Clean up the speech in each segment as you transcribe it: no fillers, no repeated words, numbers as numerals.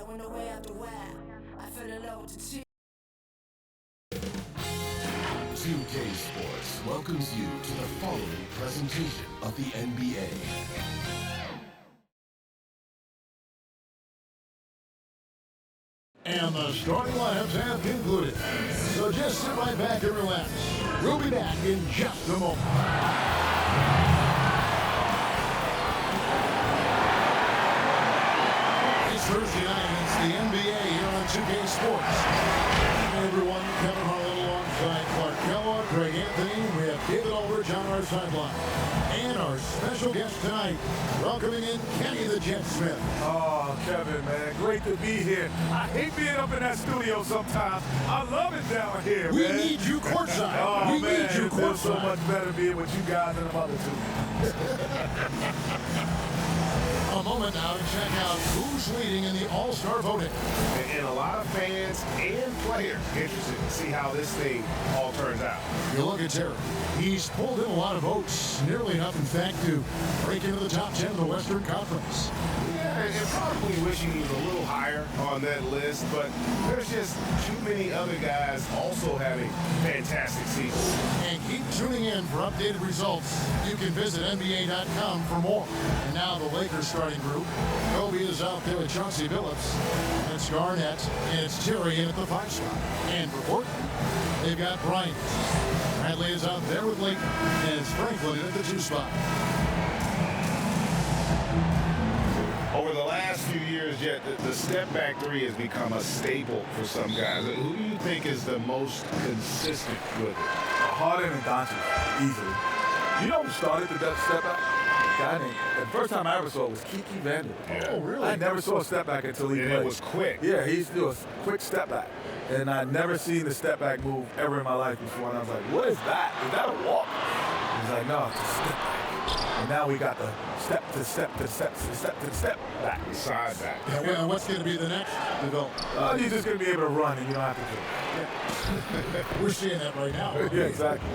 throwing away after a while. I fell in love with the chick. 2K Sports welcomes you to the following presentation of the NBA. And the starting lineups have concluded. So just sit right back and relax. We'll be back in just a moment. It's Thursday night, and it's the NBA here on 2K Sports. Hey everyone, Kevin Harlan alongside Clark Kellogg, Greg Anthony. We have David Aldridge on our sideline. And our special guest tonight, welcoming in Kenny the Jet Smith. Oh, Kevin, man, great to be here. I hate being up in that studio sometimes. I love it down here, We man. need you courtside. Oh, we man, need you it feels so courtside. much better being with you guys than the other two. A moment now to check out who's leading in the All-Star voting. And a lot of fans and players interested to see how this thing all turns out. You look at Terry. He's pulled in a lot of votes, nearly enough, in fact, to break into the top 10 of the Western Conference. Yeah, and probably wishing he was a little higher on that list, but there's just too many other guys also having fantastic seasons. And keep tuning in for updated results. You can visit NBA.com for more. And now the Lakers starting group. Kobe is out there with Chauncey Billups. It's Garnett, and it's Terry in at the 5 spot. And for Portland, they've got Bryant. Bradley is out there with Layton, and it's Franklin in at the 2 spot. Over the last few years, Jet, the step-back three has become a staple for some guys. Who do you think is the most consistent with it? Harden and Doncic, easily. You know who started the step back? The first time I ever saw it was Kiki Vandal. Yeah. Oh, really? I never saw a step back until he And played. it was quick. Yeah, he used to do a quick step back. And I'd never seen the step back move ever in my life before. And I was like, what is that? Is that a walk? He's like, no, it's a step back. And now we got the step to step to step to step to step back. Side back. And what's going to be the next development? You're just going to be able to run and you don't have to do it. We're seeing that right now. Yeah, exactly.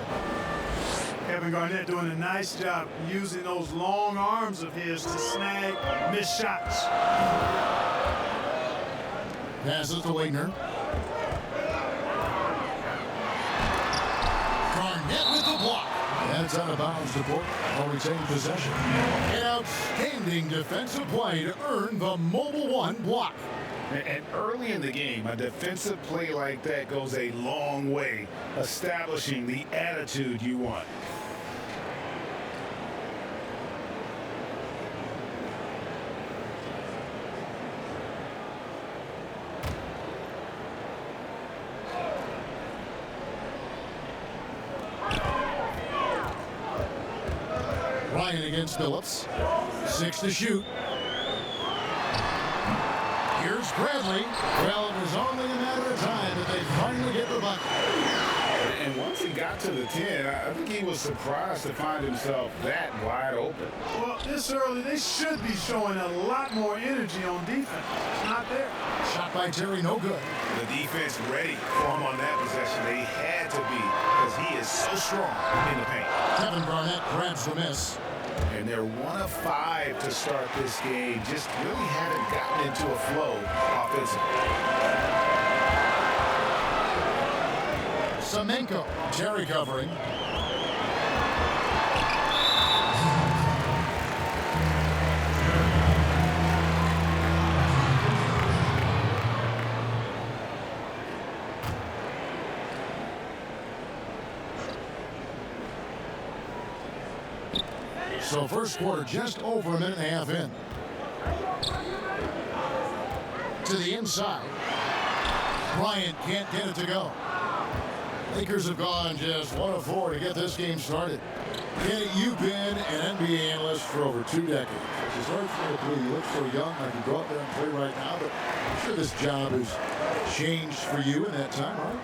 Kevin Garnett doing a nice job using those long arms of his to snag missed shots. Passes to Leitner. Garnett with the block. That's out of bounds to Portland. While retaining possession. An outstanding defensive play to earn the Mobile One block. And early in the game, a defensive play like that goes a long way, establishing the attitude you want. Ryan against Phillips. 6 to shoot. Here's Bradley. Well, it was only a matter of time that they finally get the bucket. And once he got to the 10, I think he was surprised to find himself that wide open. Well, this early, they should be showing a lot more energy on defense. It's not there. Shot by Terry, no good. The defense ready for him on that possession. They had to be because he is so strong in the paint. Kevin Garnett grabs the miss. And they're 1 of 5 to start this game. Just really haven't gotten into a flow offensively. Semenko. Terry covering. So first quarter just over a minute and a half in. To the inside. Bryant can't get it to go. Lakers have gone just 1 of 4 to get this game started. Kenny, you've been an NBA analyst for over 2 decades. As you started from the blue, you look so young, like you go out there and play right now, but I'm sure this job has changed for you in that time, right?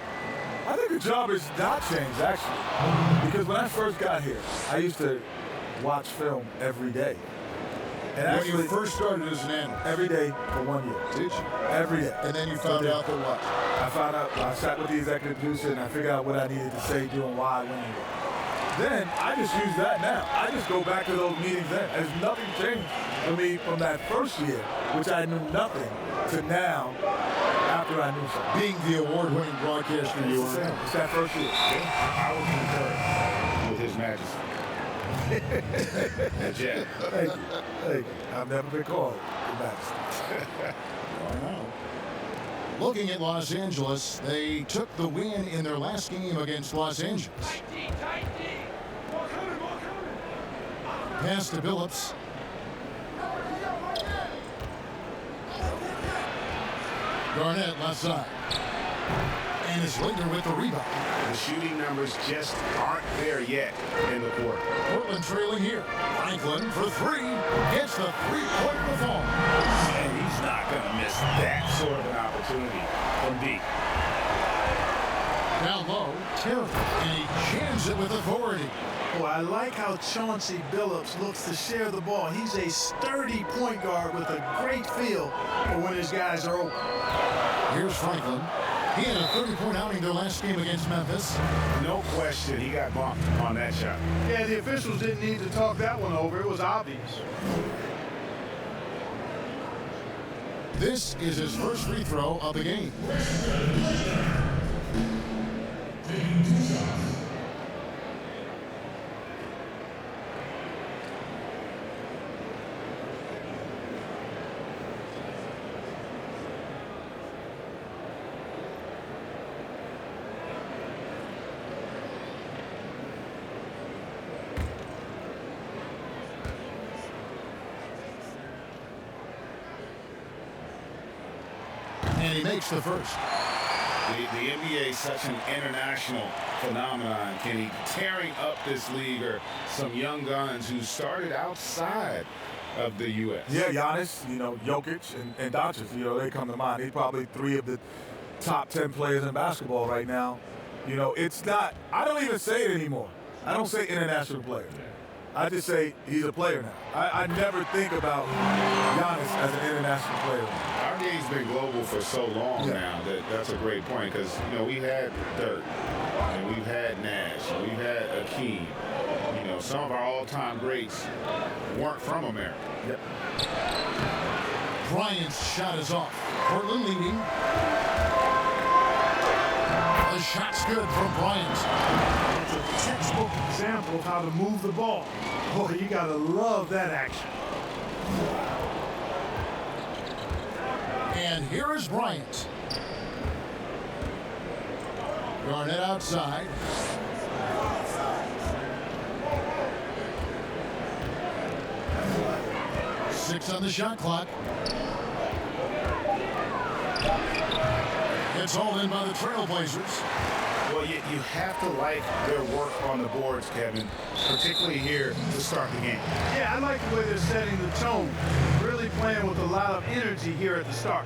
I think the job has not changed, actually. Because when I first got here, I used to watch film every day. And When actually, you first started as an analyst, every day for 1 year. did you? Every day. And then you found out that what? I found out, I sat with the executive producer and I figured out what I needed to say, doing why, when. Then I just use that now. I just go back to those meetings then. There's nothing changed for me from that first year which I knew nothing, to now, after I knew something. Being the award-winning broadcaster you are. It's that first year. I would concur with His Majesty. Jet. Thank you. Thank you. I've never been called Your Majesty. Looking at Los Angeles, they took the win in their last game against Los Angeles. Pass to Billups. Garnett left side. And it's Leitner with the rebound. The shooting numbers just aren't there yet in the quarter. Portland trailing here. Franklin for three. Gets the three-point performance. And he's not going to miss that sort of an opportunity from deep. Down low, Terry. And he jams it with authority. Boy, I like how Chauncey Billups looks to share the ball. He's a sturdy point guard with a great feel for when his guys are open. Here's Franklin. He had a 30-point outing their last game against Memphis. No question, he got bumped on that shot. Yeah, the officials didn't need to talk that one over. It was obvious. This is his first free throw of the game. And he makes the first. The NBA is such an international phenomenon, Kenny. Tearing up this league are some young guns who started outside of the U.S. Yeah, Giannis, Jokic and Doncic, they come to mind. They're probably three of the top 10 players in basketball right now. It's not, I don't even say it anymore. I don't say international player. I just say he's a player now. I never think about Giannis as an international player. Our game's been global for so long now that's a great point because, we've had Dirk, and we've had Nash, and we've had Akeem. Some of our all-time greats weren't from America. Yep. Bryant's shot is off. Portland leading. The shot's good from Bryant. It's a textbook example of how to move the ball. Boy, you gotta love that action. And here is Bryant. Garnett outside. Six on the shot clock. It's all in by the Trailblazers. Well, you have to like their work on the boards, Kevin, particularly here to start the game. Yeah, I like the way they're setting the tone. Really playing with a lot of energy here at the start.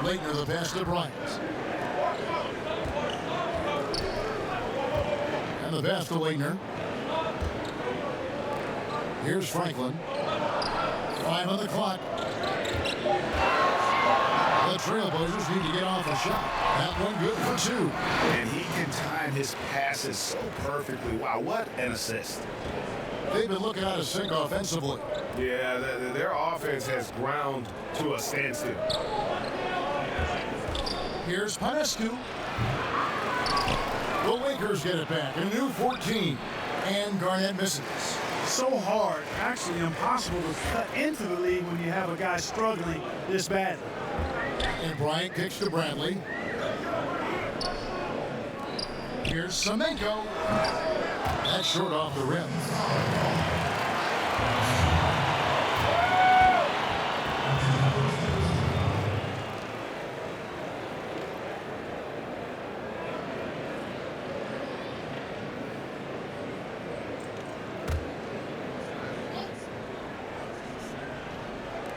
Leitner the pass to Bryant. And the pass to Leitner. Here's Franklin. 5 on the clock. The Trailblazers need to get off a shot. That one good for 2. And he can time his passes so perfectly. Wow, what an assist. They've been looking out of sync offensively. Yeah, their offense has ground to a standstill. Here's Panescu. The Lakers get it back. A new 14. And Garnett misses. So hard, actually impossible to cut into the lead when you have a guy struggling this badly. And Bryant kicks to Bradley. Here's Semenko. That's short off the rim.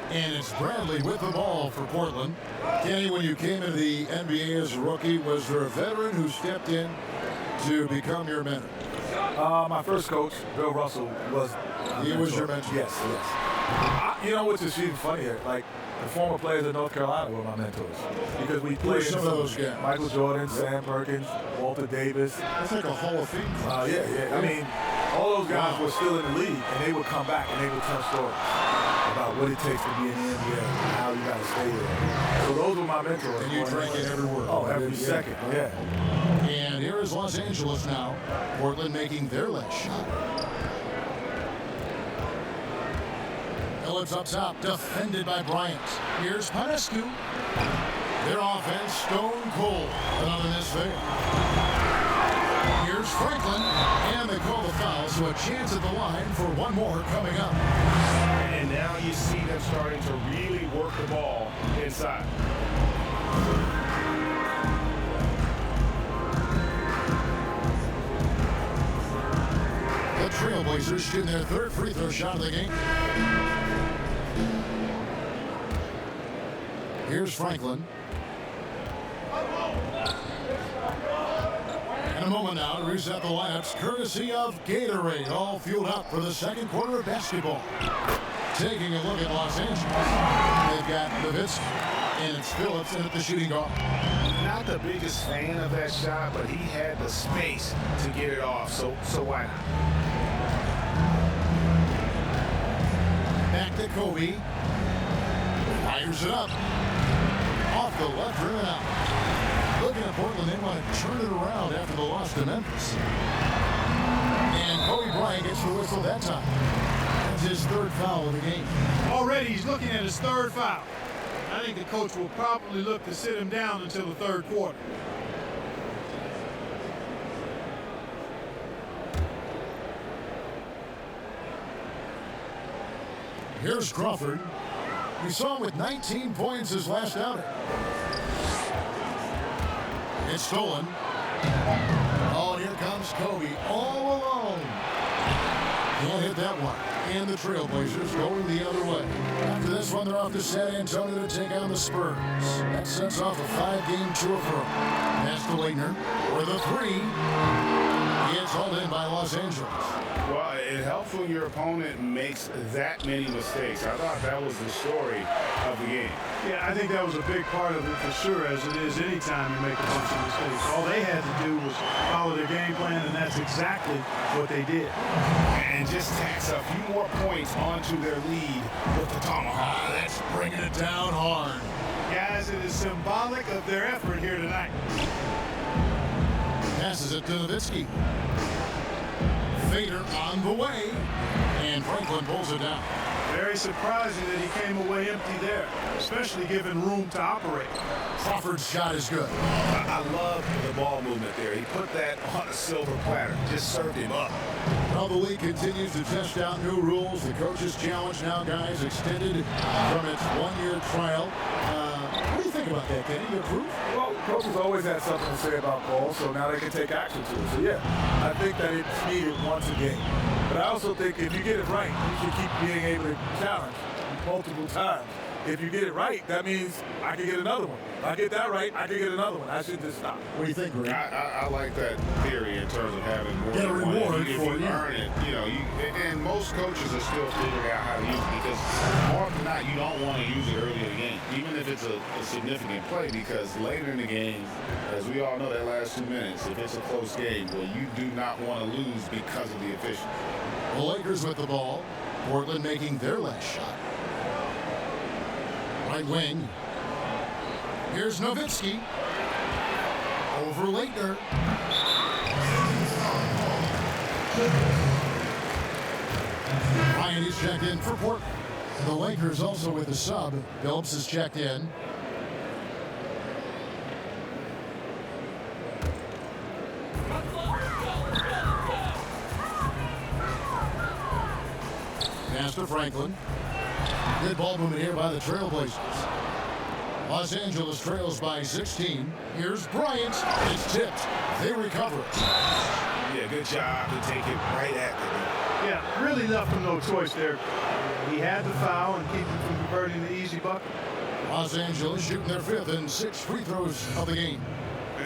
And it's Bradley with the ball for Portland. Kenny, when you came into the NBA as a rookie, was there a veteran who stepped in to become your mentor? My first coach, Bill Russell, was He was your mentor? Yes. You know what's just even funnier? Like, the former players at North Carolina were my mentors. Because we played some of those guys? Michael Jordan, Sam Perkins, Walter Davis. That's like a Hall of Fame. Yeah. I mean, all those guys were still in the league, and they would come back and they would tell stories about what it takes to be in the NBA and how you got to stay there. So those were my mentors. And you drank in every word. Oh, every second, yeah. And here is Los Angeles now. Portland making their last shot. Phillips up top, defended by Bryant. Here's Panescu. Their offense stone cold. Another miss there. Here's Franklin. And they call the foul, so a chance at the line for one more coming up. And now you see them starting to really work the ball inside. The Trailblazers shooting their third free throw shot of the game. Here's Franklin. In a moment now to reset the lineups, courtesy of Gatorade, all fueled up for the second quarter of basketball. Taking a look at Los Angeles, they've got Nowitzki, and it's Phillips in at the shooting guard. Not the biggest fan of that shot, but he had the space to get it off, so why not? Back to Kobe. Fires it up. Off the left rim and out. Looking at Portland, they want to turn it around after the loss to Memphis. And Kobe Bryant gets the whistle that time. That's his third foul of the game. Already he's looking at his third foul. I think the coach will probably look to sit him down until the third quarter. Here's Crawford. We saw him with 19 points his last outing. It's stolen. Oh, and here comes Kobe all alone. Can't hit that one. And the Trailblazers going the other way. After this one, they're off to San Antonio to take on the Spurs. That sets off a 5-game tour for them. Pass to Leitner for the three. It's hauled in by Los Angeles. Well, it helps when your opponent makes that many mistakes. I thought that was the story of the game. Yeah, I think that was a big part of it for sure, as it is anytime you make a bunch of mistakes. All they had to do was follow their game plan, and that's exactly what they did. And just tacks a few more points onto their lead with the tomahawk. That's bringing it down hard. Guys, it is symbolic of their effort here tonight. Passes it to Nowitzki. Fader on the way, and Franklin pulls it down. Very surprising that he came away empty there, especially given room to operate. Crawford's shot is good. I love the ball movement there. He put that on a silver platter, just served him up. Well, the league continues to test out new rules. The coaches' challenge now, guys, extended from its one-year trial. What do you think about that, Kenny? You approve? Well, coaches always had something to say about ball, so now they can take action to it. So, yeah, I think that it's needed once a game. But I also think if you get it right, you should keep being able to challenge multiple times. If you get it right, that means I can get another one. If I get that right, I can get another one. I should just stop. What do you think, Greg? I like that theory in terms of having more Get a than one. reward If for you it. earn it, and most coaches are still figuring out how to use it because more often than not, you don't want to use it early in the game, even if it's a significant play, because later in the game, as we all know, that last 2 minutes, if it's a close game, well, you do not want to lose because of the officials. The Lakers with the ball. Portland making their last shot. Right wing. Here's Nowitzki. Over Leitner. Ryan is checked in for Portland. The Lakers also with a sub. Phillips is checked in. Pass to Franklin. Good ball movement here by the Trailblazers. Los Angeles trails by 16. Here's Bryant. It's tipped. They recover it. Yeah, good job to take it right at them. Yeah, really left him no choice there. He had the foul and keep him from converting the easy bucket. Los Angeles shooting their 5th and 6th free throws of the game.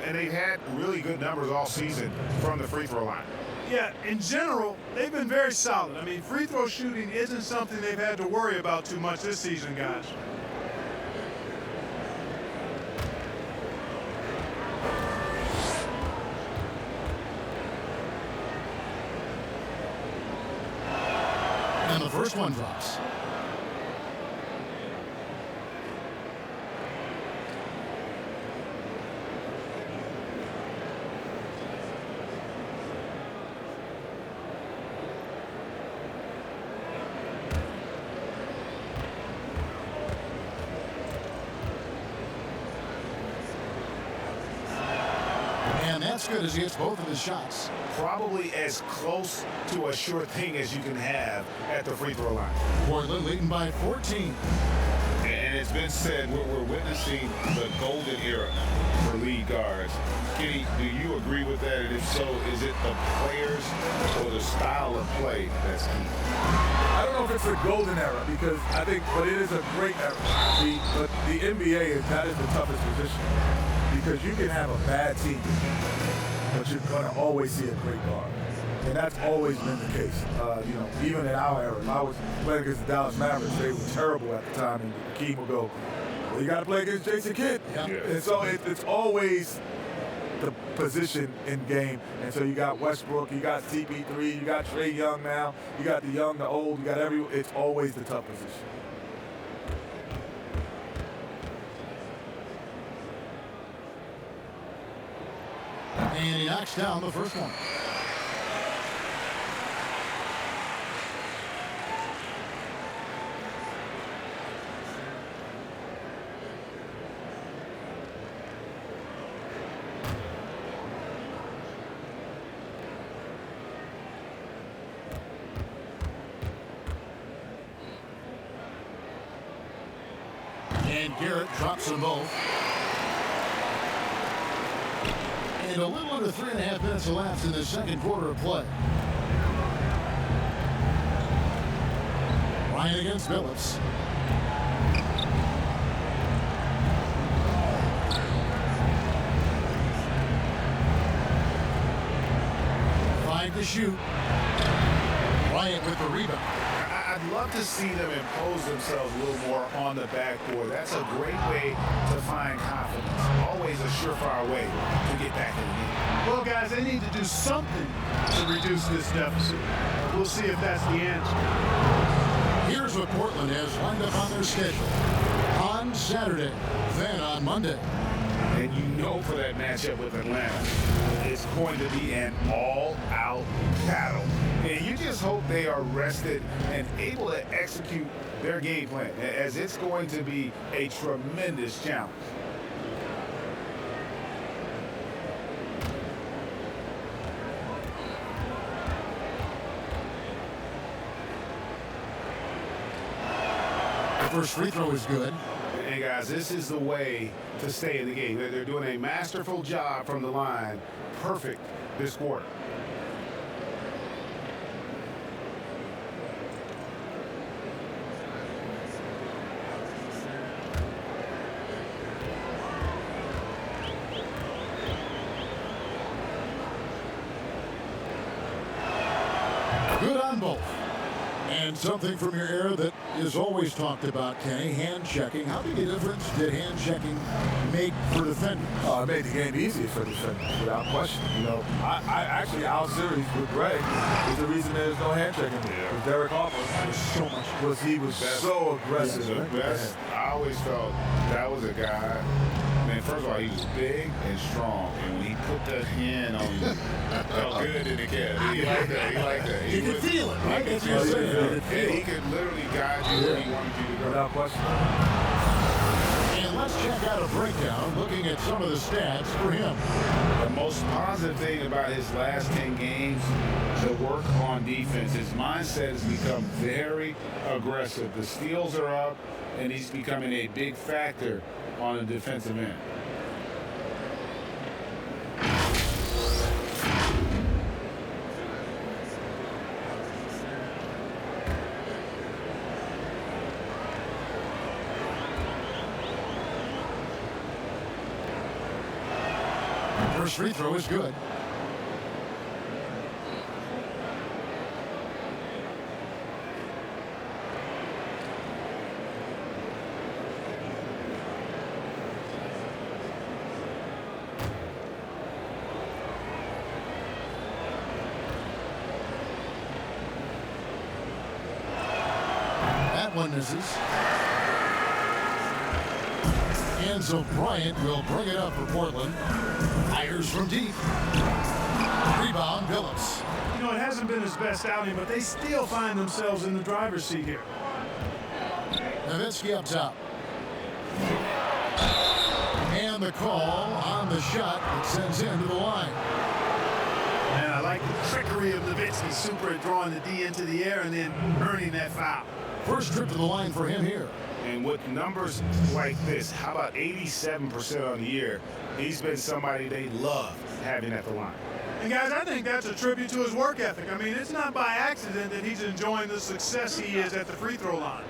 And they've had really good numbers all season from the free throw line. Yeah, in general, they've been very solid. I mean, free throw shooting isn't something they've had to worry about too much this season, guys. And the first one drops. And that's good as he hits both of his shots. Probably as close to a sure thing as you can have at the free throw line. Portland leading by 14. And it's been said we're witnessing the golden era for lead guards. Kenny, do you agree with that? And if so, is it the players or the style of play that's key? I don't know if it's a golden era because I think, but it is a great era. But the NBA that is the toughest position because you can have a bad team, but you're gonna always see a great guard, and that's always been the case. Even in our era, if I was playing against the Dallas Mavericks, they were terrible at the time, and Keem would go, "Well, you got to play against Jason Kidd," and so it's always the position in game. And so you got Westbrook, you got CP3, you got Trae Young now, you got the young, the old, you got everyone. It's always the tough position. And he knocks down the first one. And Garrett drops them both. And a little under 3.5 minutes elapsed in the second quarter of play. Ryan against Phillips. Five to shoot. Bryant with the rebound. I'd love to see them impose themselves a little more on the backboard. That's a great way to find confidence. Always a surefire way to get back in the game. Well, guys, they need to do something to reduce this deficit. We'll see if that's the answer. Here's what Portland has lined up on their schedule. On Saturday, then on Monday. And you know for that matchup with Atlanta, it's going to be an all-out battle. And you just hope they are rested and able to execute their game plan, as it's going to be a tremendous challenge. The first free throw is good. Hey guys, this is the way to stay in the game. They're doing a masterful job from the line. Perfect this quarter. Good on both. And something from your era that is always talked about, Kenny, hand checking. How big a difference did hand checking make for defenders? It made the game easier for defenders, without question. I actually, our series with Greg is the reason there's no hand checking. With Derek Harper was so much. He was so aggressive. The best. I always felt that was a guy. Man, first of all, he was big and strong, and when he put the hand on you, it felt good in the calf. He liked that. You could feel it, right? That's what you're saying. He could literally guide you where he wanted you to go. Without question. And let's check out a breakdown looking at some of the stats for him. The most positive thing about his last 10 games, the work on defense. His mindset has become very aggressive. The steals are up, and he's becoming a big factor on the defensive end. First free throw is good. That one misses. And so Bryant will bring it up for Portland. Fires from deep. Rebound, Billups. You know, it hasn't been his best outing, but they still find themselves in the driver's seat here. Nowitzki up top. And the call on the shot that sends him to the line. And I like the trickery of Nowitzki, super at drawing the D into the air and then earning that foul. First trip to the line for him here. And with numbers like this, how about 87% on the year? He's been somebody they love having at the line. And guys, I think that's a tribute to his work ethic. I mean, it's not by accident that he's enjoying the success he is at the free throw line.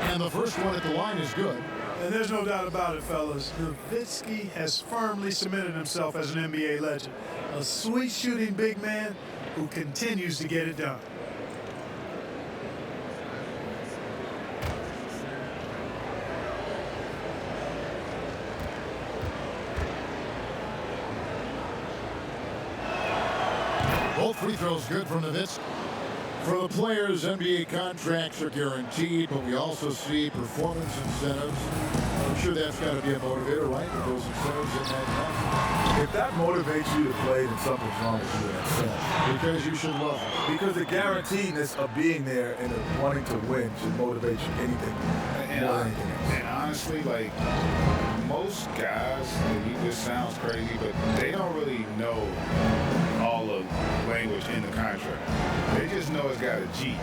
And the first one at the line is good. And there's no doubt about it, fellas. Nowitzki has firmly cemented himself as an NBA legend. A sweet shooting big man who continues to get it done. Both free throws good from Nowitzki. For the players, NBA contracts are guaranteed, but we also see performance incentives. I'm sure that's got to be a motivator, right? With those incentives in that contract. If that motivates you to play, then something's wrong with you in that sense. Because you should love it. Because the guaranteedness of being there and of wanting to win should motivate you anything more than anything else. And honestly, like, most guys, this sounds crazy, but they don't really know all the language in the contract. They just know it's got a G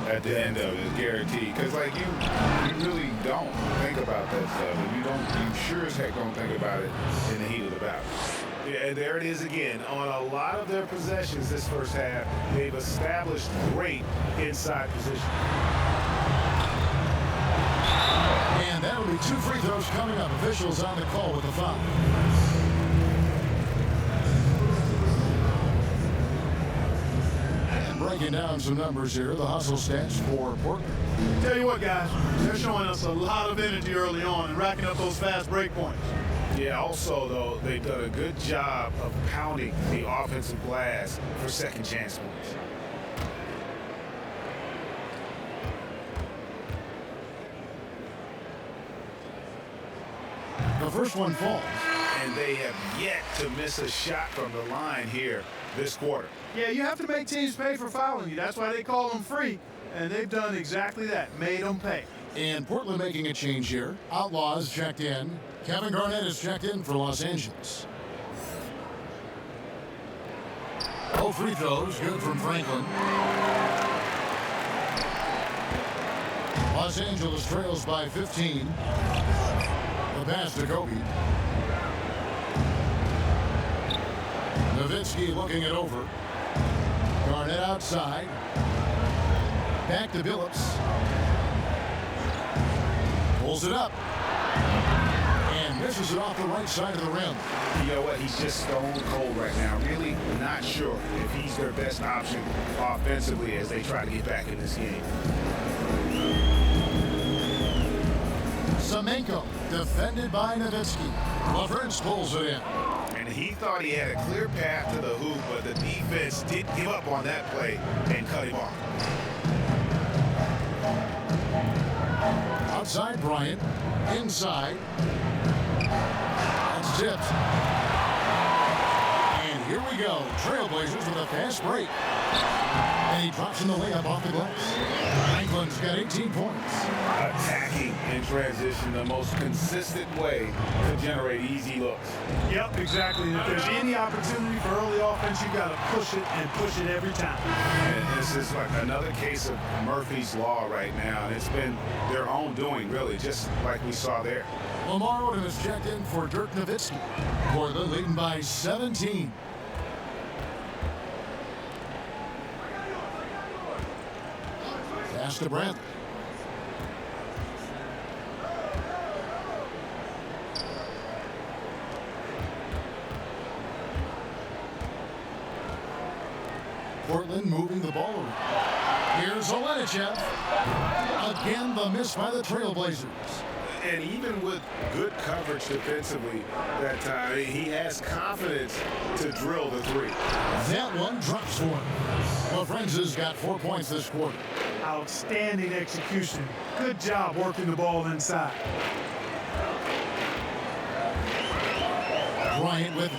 at the end of it. It's guaranteed. Because, like, you really don't think about that stuff. And you sure as heck don't think about it in the heat of the battle. Yeah, and there it is again. On a lot of their possessions this first half, they've established great inside position. And that'll be two free throws coming up. Officials on the call with the foul. And breaking down some numbers here, the hustle stats for Portland. Tell you what, guys, they're showing us a lot of energy early on and racking up those fast break points. Yeah, also, though, they've done a good job of pounding the offensive glass for second chance points. The first one falls. And they have yet to miss a shot from the line here this quarter. Yeah, you have to make teams pay for fouling you. That's why they call them free. And they've done exactly that, made them pay. And Portland making a change here. Outlaws checked in. Kevin Garnett is checked in for Los Angeles. Both free throws, good from Franklin. Los Angeles trails by 15. The pass to Kobe. Nowitzki looking it over. Garnett outside. Back to Billups. Pulls it up. And misses it off the right side of the rim. You know what? He's just stone cold right now. Really not sure if he's their best option offensively as they try to get back in this game. Semenko, defended by Nowitzki. LaVerge pulls it in. And he thought he had a clear path to the hoop, but the defense did give up on that play and cut him off. Outside Bryant. Inside. That's tipped. And here we go. Trailblazers with a fast break. And he drops in the layup off the glass. Franklin's got 18 points. Attacking in transition, the most consistent way to generate easy looks. Yep, exactly. If there's any opportunity for early offense, you got to push it and push it every time. And this is like another case of Murphy's Law right now. And it's been their own doing, really, just like we saw there. Lamar Odom is checked in for Dirk Nowitzki. Portland leading by 17. Pass to Bradley. Portland moving the ball around. Here's Olenichev. Again, the miss by the Trailblazers. And even with good coverage defensively that time, he has confidence to drill the three. That one drops for him. LaFrenza's got 4 points this quarter. Outstanding execution. Good job working the ball inside. Bryant with it.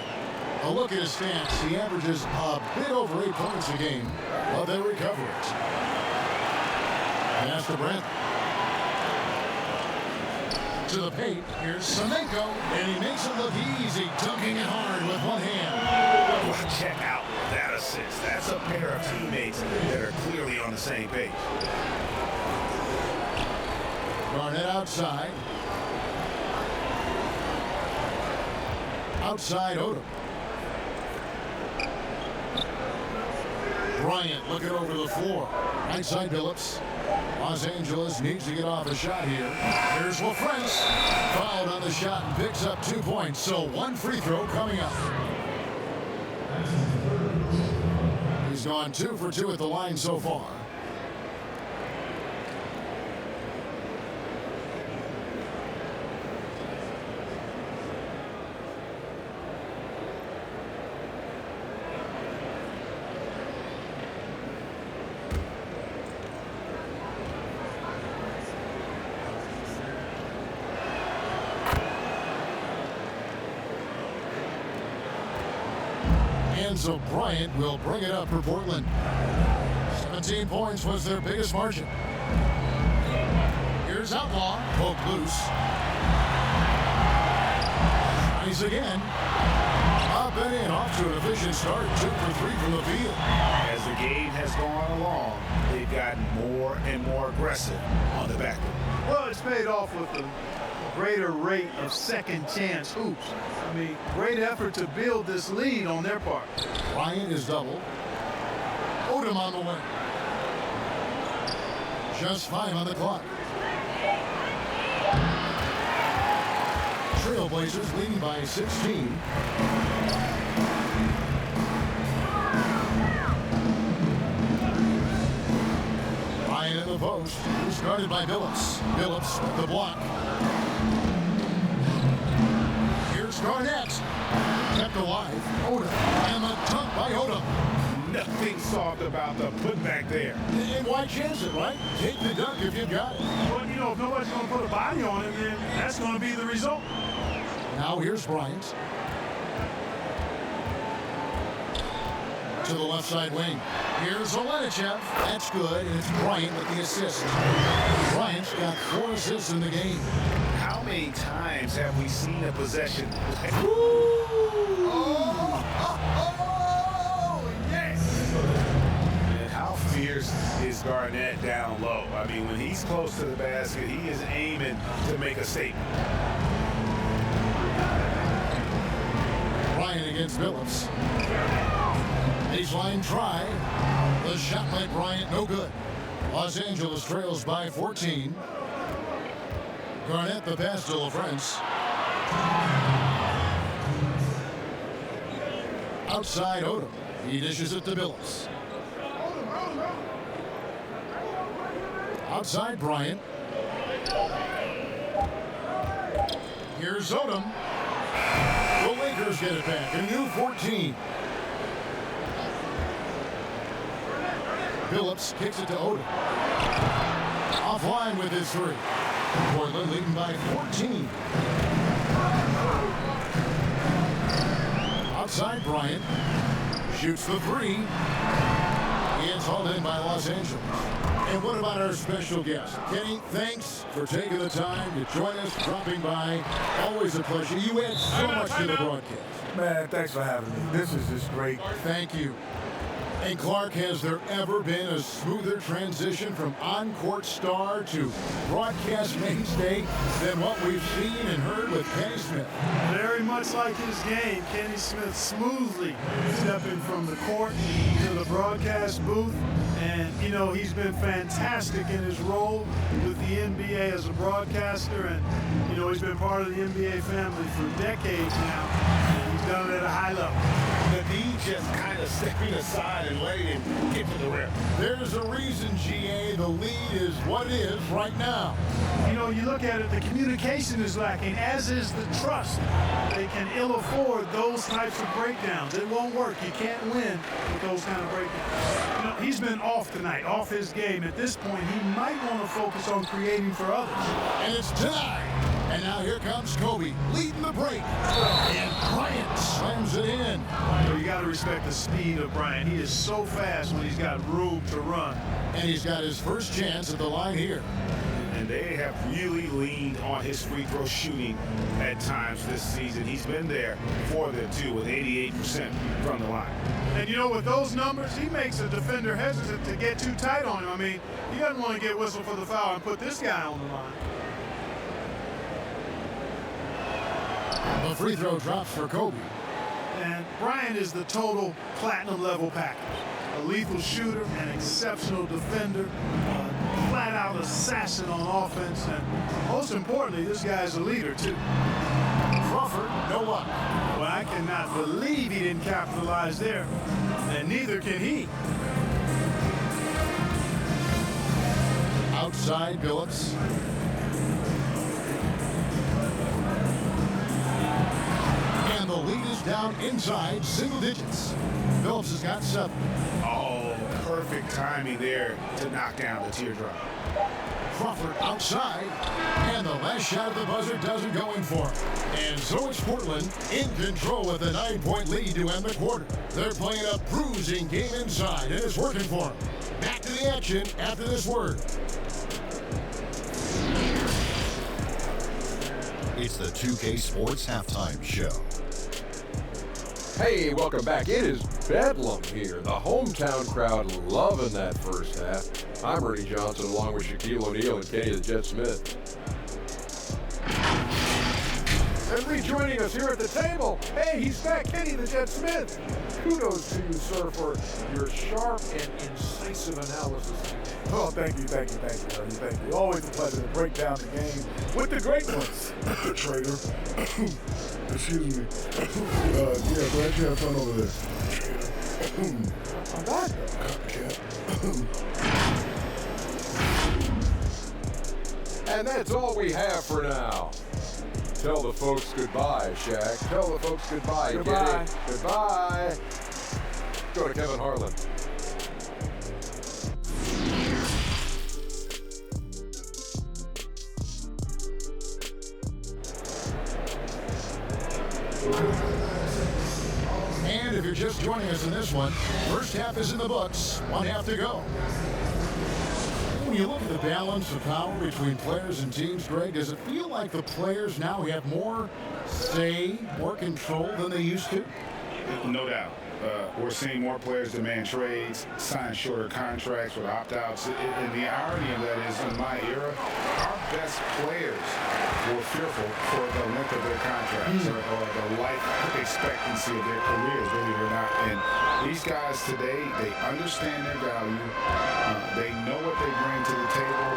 A look at his stats. He averages a bit over 8 points a game, but they recover it. Pass to Brent. To the paint. Here's Semenko, and he makes it look easy, dunking it hard with one hand. Well, check out that assist. That's a pair of teammates that are clearly on the same page. Garnett outside. Outside Odom. Bryant looking over the floor. Right side Billups. Los Angeles needs to get off a shot here. Here's LaFrentz. Fouled on the shot and picks up 2 points. So one free throw coming up. He's gone 2 for 2 at the line so far. And so Bryant will bring it up for Portland. 17 points was their biggest margin. Here's Outlaw, poked loose. Tries again. Up and in, off to an efficient start. 2 for 3 from the field. As the game has gone along, they've gotten more and more aggressive on the back end. Well, it's paid off with a greater rate of second chance hoops. I mean, great effort to build this lead on their part. Bryant is doubled. Odom on the way. Just 5 on the clock. Trailblazers leading by 16. Bryant in the post. He's guarded by Billups. Billups at the block. Here's Garnett. Kept alive. Odom. And the dunk by Odom. Nothing soft about the putback there. And why chance it, right? Take the dunk if you've got it. Well, you know, if nobody's going to put a body on him, then that's going to be the result. Now here's Bryant. To the left side wing. Here's Olenichev. That's good, and it's Bryant with the assist. Bryant's got 4 assists in the game. How many times have we seen a possession? Yes! And how fierce is Garnett down low? I mean, when he's close to the basket, he is aiming to make a statement. Bryant against Billups. Baseline try. The shot by Bryant, no good. Los Angeles trails by 14. Garnett the pass to LaFrentz. Outside Odom. He dishes it to Billups. Outside Bryant. Here's Odom. The Lakers get it back. A new 14. Billups kicks it to Odom. Offline with his 3. Portland leading by 14. Outside Bryant. Shoots the 3. He is hauled in by Los Angeles. And what about our special guest? Kenny, thanks for taking the time to join us, dropping by. Always a pleasure. You add so much to the broadcast. Man, thanks for having me. This is just great. Thank you. And Clark, has there ever been a smoother transition from on-court star to broadcast mainstay than what we've seen and heard with Kenny Smith? Very much like his game, Kenny Smith smoothly stepping from the court to the broadcast booth. And, you know, he's been fantastic in his role with the NBA as a broadcaster. And, you know, he's been part of the NBA family for decades now. And he's done it at a high level. The AD just kind of stepping aside and letting him get to the rim. There's a reason, GA, the lead is what it is right now. You know, you look at it, the communication is lacking, as is the trust. They can ill afford those types of breakdowns. It won't work. You can't win with those kind of breakdowns. You know, he's been off tonight, off his game. At this point, he might want to focus on creating for others. And it's tied. And now here comes Kobe, leading the break. And Bryant slams it in. So you got to respect the speed of Bryant. He is so fast when he's got room to run. And he's got his first chance at the line here. And they have really leaned on his free throw shooting at times this season. He's been there for them, too, with 88% from the line. And, you know, with those numbers, he makes a defender hesitant to get too tight on him. I mean, he doesn't want to get whistled for the foul and put this guy on the line. The free throw drops for Kobe. And Bryant is the total platinum level package. A lethal shooter, an exceptional defender, a flat-out assassin on offense, and most importantly, this guy's a leader, too. Crawford, no luck. Well, I cannot believe he didn't capitalize there, and neither can he. Outside Billups. And the lead is down inside single digits. Billups has got 7. Oh, perfect timing there to knock down the teardrop. Crawford outside, and the last shot of the buzzer doesn't go in for him. And so it's Portland in control with a 9-point lead to end the quarter. They're playing a bruising game inside, and it's working for them. Back to the action after this word. It's the 2K Sports Halftime Show. Hey, welcome back. It is Bedlam here. The hometown crowd loving that first half. I'm Ernie Johnson along with Shaquille O'Neal and Kenny the Jet Smith. And rejoining us here at the table, hey, he's back, Kenny the Jet Smith. Kudos to you, sir, for your sharp and incisive analysis. Oh, thank you, Ernie, thank you. Always a pleasure to break down the game with the great ones. Trader. Excuse me. Yeah, glad you have fun over there. I'm back. And that's all we have for now. Tell the folks goodbye, Shaq. Tell the folks goodbye, Goodbye. Kenny. Goodbye. Go to Kevin Harlan. And if you're just joining us in this one, first half is in the books, 1 half to go. When you look at the balance of power between players and teams, Greg, does it feel like the players now have more say, more control than they used to? No doubt. We're seeing more players demand trades, sign shorter contracts with opt-outs. And the irony of that is, in my era, our best players were fearful for the length of their contracts or the life expectancy of their careers, believe it or not. And these guys today, they understand their value. They know what they bring to the table,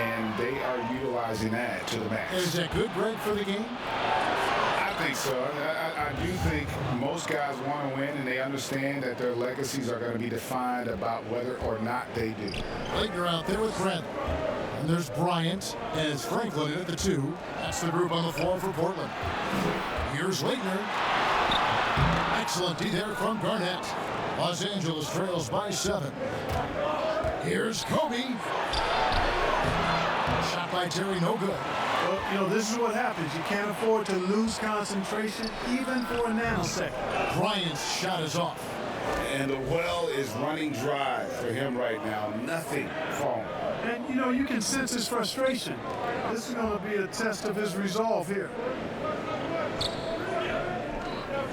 and they are utilizing that to the max. Is that good, Greg, for the game? I think so. I do think most guys want to win, and they understand that their legacies are going to be defined about whether or not they do. Leitner out there with Brent. And there's Bryant, and it's Franklin in at the 2. That's the group on the floor for Portland. Here's Leitner. Excellent D there from Garnett. Los Angeles trails by 7. Here's Kobe. Shot by Terry, no good. Well, you know, this is what happens. You can't afford to lose concentration even for a nanosecond. Bryant's shot is off. And the well is running dry for him right now. Nothing falling. And, you know, you can sense his frustration. This is going to be a test of his resolve here.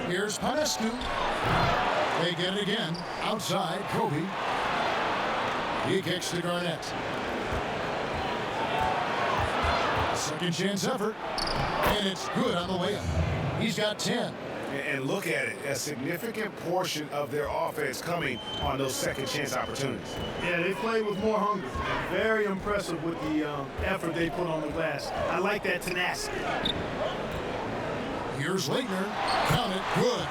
Here's Panescu. They get it again. Outside, Kobe. He kicks to Garnett. Second chance effort. And it's good on the layup. He's got 10. And look at it, a significant portion of their offense coming on those second chance opportunities. Yeah, they played with more hunger. Very impressive with the effort they put on the glass. I like that tenacity. Here's Leitner. Count it. Good.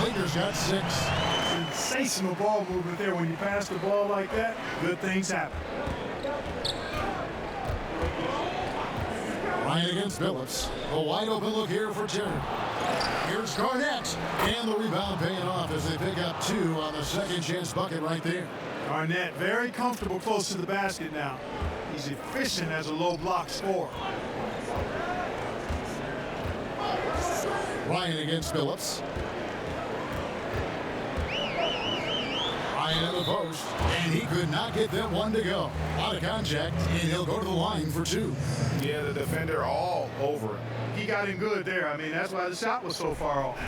Leitner's got 6. Sensational ball movement there. When you pass the ball like that, good things happen. Bryant against Phillips. A wide open look here for Terry. Here's Garnett. And the rebound paying off as they pick up 2 on the second chance bucket right there. Garnett very comfortable close to the basket now. He's efficient as a low block scorer. Bryant against Phillips. Bryant in the post, and he could not get that one to go. Out of contact, and he'll go to the line for 2. Yeah, the defender all over him. He got him good there. I mean, that's why the shot was so far off.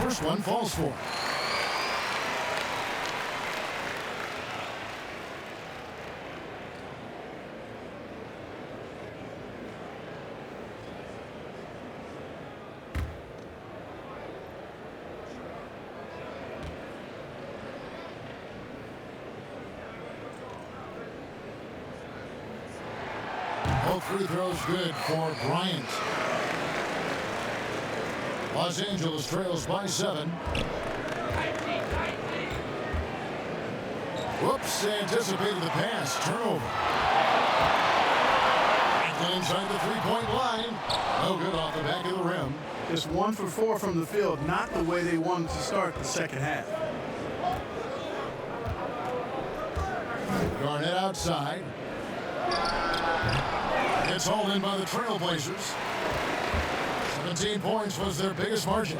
First one falls for. Both free throws good for Bryant. Los Angeles trails by 7. Whoops, anticipated the pass. Turnover. Franklin inside the three-point line. No good off the back of the rim. Just 1 for 4 from the field, not the way they wanted to start the second half. Garnett outside. Gets hauled in by the Trailblazers. 17 points was their biggest margin.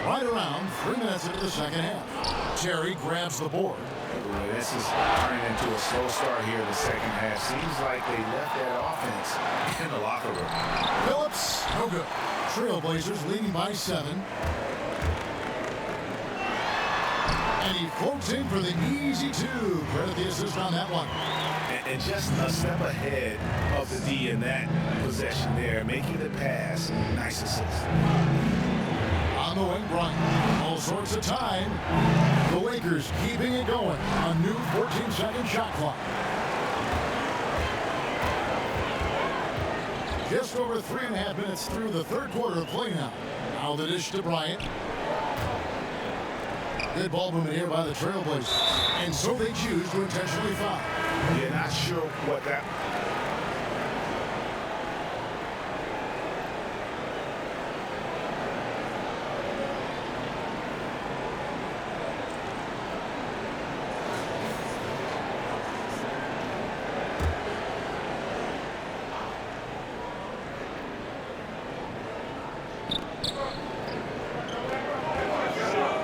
Right around 3 minutes into the second half. Terry grabs the board. This is turning into a slow start here in the second half. Seems like they left that offense in the locker room. Phillips, no good. Trailblazers leading by 7. And he floats in for the easy 2. Credit the assist on that one. And just a step ahead of the D in that possession there, making the pass. Nice assist. On the wing, Bryant. All sorts of time. The Lakers keeping it going. A new 14-second shot clock. Just over 3.5 minutes through the third quarter of play now. Now the dish to Bryant. Good ball movement here by the Trailblazers. And so they choose to intentionally foul. Yeah, not sure what that...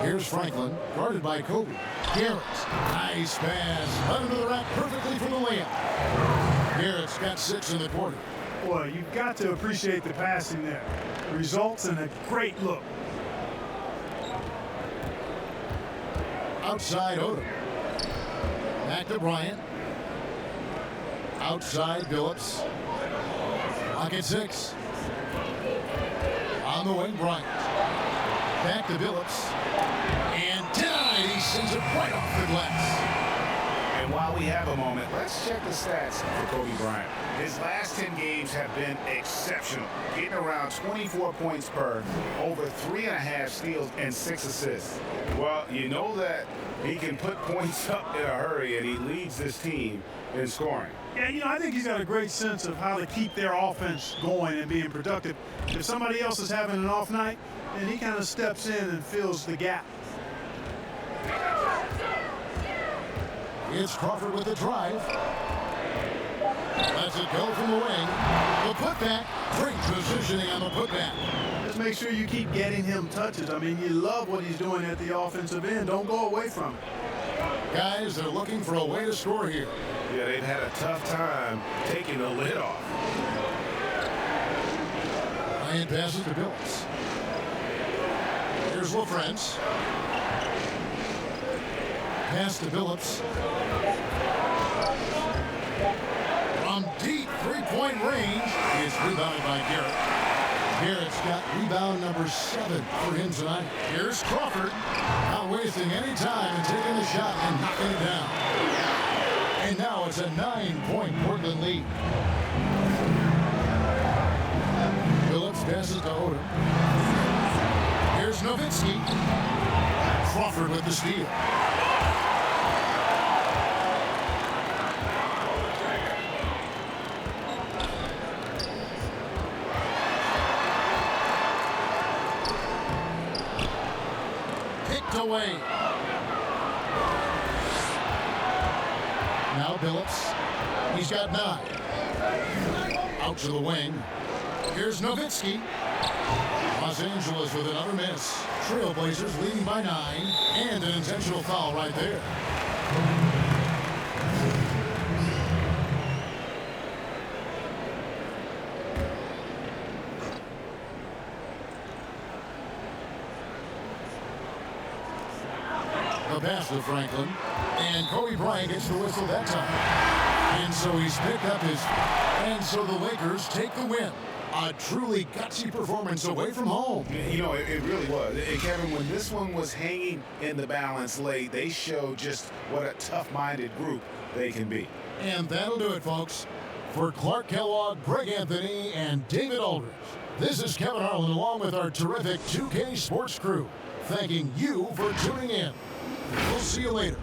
Here's Franklin, guarded by Kobe. Garrett, nice pass. Led him to the rack perfectly from the layup. Garrett's got 6 in the quarter. Boy, you've got to appreciate the passing there. Results in a great look. Outside Odom. Back to Bryant. Outside Phillips. Lock at 6. On the wing, Bryant. Back to Phillips. And denied. He sends it right off the glass. And while we have a moment, let's check the stats for Kobe Bryant. His last 10 games have been exceptional, getting around 24 points per, over 3.5 steals and 6 assists. Well, you know that he can put points up in a hurry, and he leads this team in scoring. Yeah, you know, I think he's got a great sense of how to keep their offense going and being productive. If somebody else is having an off night, then he kind of steps in and fills the gap. It's Crawford with the drive. Lets it go from the wing. The putback. Great positioning on the putback. Just make sure you keep getting him touches. I mean, you love what he's doing at the offensive end. Don't go away from it. Guys, they're looking for a way to score here. Yeah, they've had a tough time taking the lid off. Bryant passes to Billups. Here's LaFrance. Pass to Billups. From deep three-point range, it's rebounded by Garrett. Garrett's got rebound number 7 for him tonight. Here's Crawford, not wasting any time and taking the shot and knocking it down. And now it's a 9-point Portland lead. Billups passes to Odom. Here's Nowitzki. Crawford with the steal. Away. Now Billups. He's got 9. Out to the wing. Here's Nowitzki. Los Angeles with another miss. Trailblazers leading by 9. And an intentional foul right there. The pass to Franklin, and Kobe Bryant gets the whistle that time. And so he's picked up his, and so the Lakers take the win. A truly gutsy performance away from home. You know, it really was. And Kevin, when this one was hanging in the balance late, they showed just what a tough-minded group they can be. And that'll do it, folks. For Clark Kellogg, Greg Anthony, and David Aldridge, this is Kevin Harlan along with our terrific 2K Sports crew, thanking you for tuning in. We'll see you later.